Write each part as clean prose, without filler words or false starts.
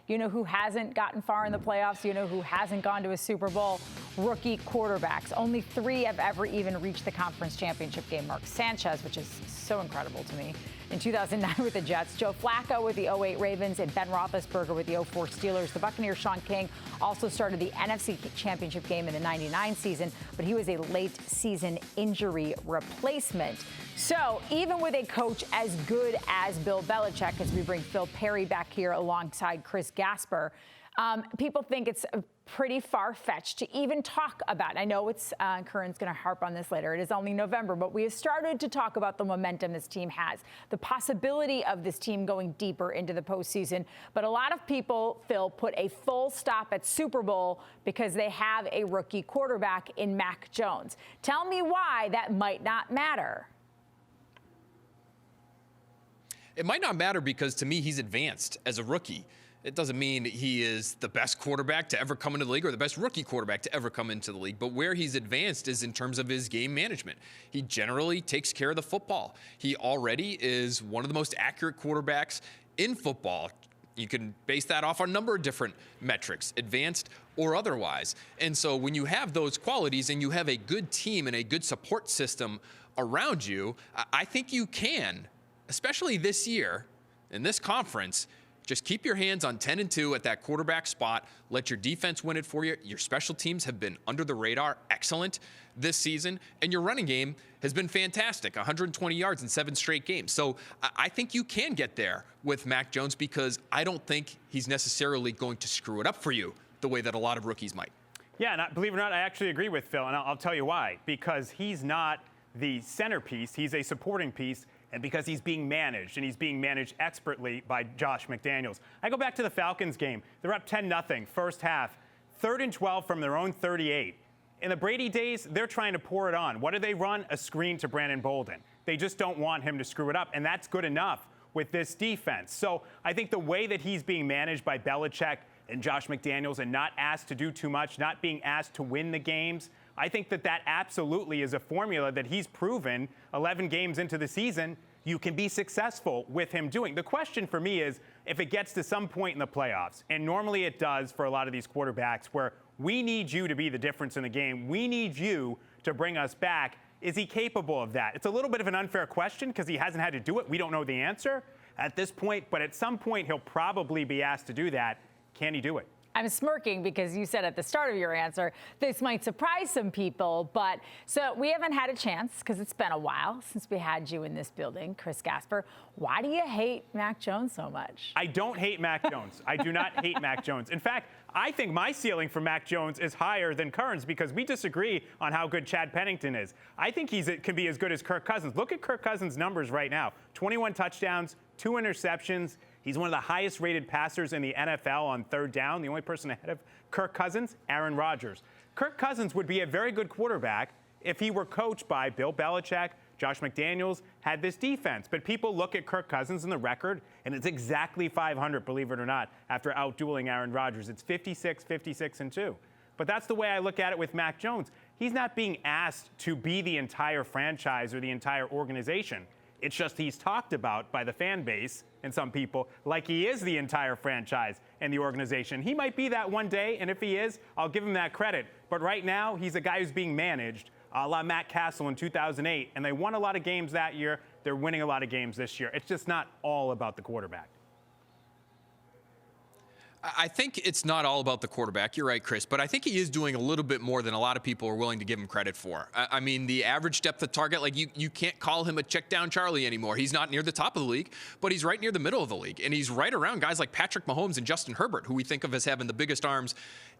You know who hasn't gotten far in the playoffs? You know who hasn't gone to a Super Bowl? Rookie quarterbacks. Only 3 have ever even reached the conference championship game. Mark Sanchez, which is so incredible to me, in 2009 with the Jets, Joe Flacco with the 2008 Ravens, and Ben Roethlisberger with the 2004 Steelers. The Buccaneers' Sean King also started the NFC Championship game in the 99 season, but he was a late season injury replacement. So even with a coach as good as Bill Belichick, as we bring Phil Perry back here alongside Chris Gasper, people think it's pretty far-fetched to even talk about. I know it's Curran's going to harp on this later. It is only November, but we have started to talk about the momentum this team has, the possibility of this team going deeper into the postseason. But a lot of people, Phil, put a full stop at Super Bowl because they have a rookie quarterback in Mac Jones. Tell me why that might not matter. It might not matter because, to me, he's advanced as a rookie. It doesn't mean he is the best quarterback to ever come into the league or the best rookie quarterback to ever come into the league. But where he's advanced is in terms of his game management. He generally takes care of the football. He already is one of the most accurate quarterbacks in football. You can base that off a number of different metrics, advanced or otherwise. And so when you have those qualities and you have a good team and a good support system around you, I think you can, especially this year in this conference, just keep your hands on 10-2 at that quarterback spot. Let your defense win it for you. Your special teams have been under the radar, excellent this season. And your running game has been fantastic, 120 yards in 7 straight games. So I think you can get there with Mac Jones because I don't think he's necessarily going to screw it up for you the way that a lot of rookies might. Yeah, and believe it or not, I actually agree with Phil, and I'll tell you why. Because he's not the centerpiece. He's a supporting piece. And because he's being managed, and he's being managed expertly by Josh McDaniels. I go back to the Falcons game. They're up 10-0, first half, 3rd and 12 from their own 38. In the Brady days, they're trying to pour it on. What do they run? A screen to Brandon Bolden. They just don't want him to screw it up, and that's good enough with this defense. So I think the way that he's being managed by Belichick and Josh McDaniels and not asked to do too much, not being asked to win the games, I think that absolutely is a formula that he's proven 11 games into the season you can be successful with him doing. The question for me is if it gets to some point in the playoffs, and normally it does for a lot of these quarterbacks, where we need you to be the difference in the game, we need you to bring us back, is he capable of that? It's a little bit of an unfair question because he hasn't had to do it. We don't know the answer at this point, but at some point he'll probably be asked to do that. Can he do it? I'm smirking because you said at the start of your answer, this might surprise some people, but so we haven't had a chance because it's been a while since we had you in this building, Chris Gasper. Why do you hate Mac Jones so much? I don't hate Mac Jones. I do not hate Mac Jones. In fact, I think my ceiling for Mac Jones is higher than Curran's because we disagree on how good Chad Pennington is. I think can be as good as Kirk Cousins. Look at Kirk Cousins' numbers right now. 21 touchdowns, 2 interceptions. He's one of the highest rated passers in the NFL on 3rd down. The only person ahead of Kirk Cousins, Aaron Rodgers. Kirk Cousins would be a very good quarterback if he were coached by Bill Belichick, Josh McDaniels, had this defense. But people look at Kirk Cousins and the record, and it's exactly 500, believe it or not, after outdueling Aaron Rodgers. It's 56-2. But that's the way I look at it with Mac Jones. He's not being asked to be the entire franchise or the entire organization. It's just he's talked about by the fan base and some people like he is the entire franchise and the organization. He might be that one day, and if he is, I'll give him that credit. But right now, he's a guy who's being managed a la Matt Castle in 2008, and they won a lot of games that year. They're winning a lot of games this year. It's just not all about the quarterback. I think it's not all about the quarterback. You're right, Chris. But I think he is doing a little bit more than a lot of people are willing to give him credit for. I mean, the average depth of target, like you can't call him a check down Charlie anymore. He's not near the top of the league, but he's right near the middle of the league. And he's right around guys like Patrick Mahomes and Justin Herbert, who we think of as having the biggest arms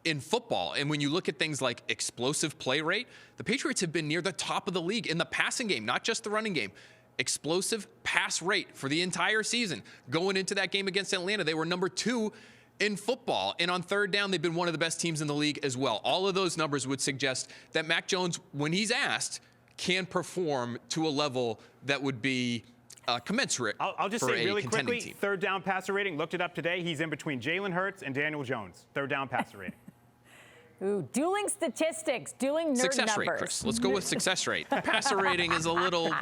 in football. And when you look at things like explosive play rate, the Patriots have been near the top of the league in the passing game, not just the running game. Explosive pass rate for the entire season. Going into that game against Atlanta, they were number 2 in football. And on 3rd down, they've been one of the best teams in the league as well. All of those numbers would suggest that Mac Jones, when he's asked, can perform to a level that would be commensurate. I'll just say really quickly, team. 3rd down passer rating, looked it up today. He's in between Jalen Hurts and Daniel Jones. 3rd down passer rating. Ooh, dueling statistics, dueling nerd success numbers. Rate, Chris. Let's go with success rate. Passer rating is a little